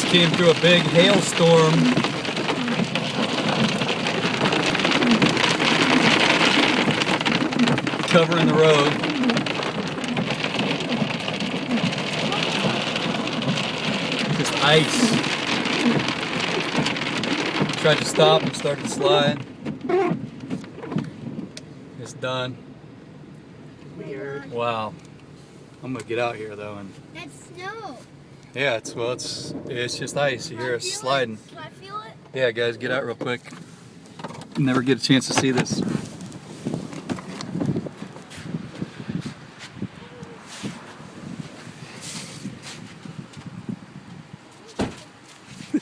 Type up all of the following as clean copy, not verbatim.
just came through a big hailstorm. Covering the road. Just ice. Tried to stop and started to slide. It's done. Weird. Wow. I'm gonna get out here though and That's snow. yeah, it's just ice. You hear us sliding. Can I feel it? Yeah, guys, get out real quick. Never get a chance to see this.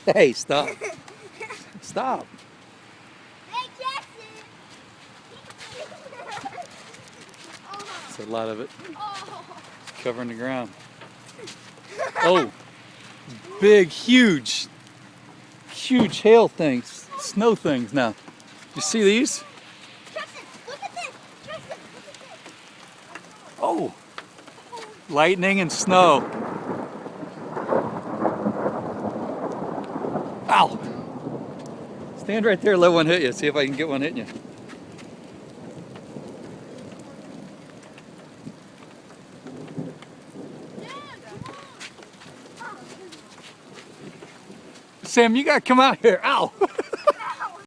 Hey, stop. Stop. Hey, Jackson! That's a lot of it Oh. covering the ground. Oh, big, huge hail things, snow things now. You see these? Jackson, look at this! Jackson, look at this! Oh, lightning and snow. Ow! Stand right there, let one hit you. See if I can get one hitting you. Sam, you gotta come out here. Ow!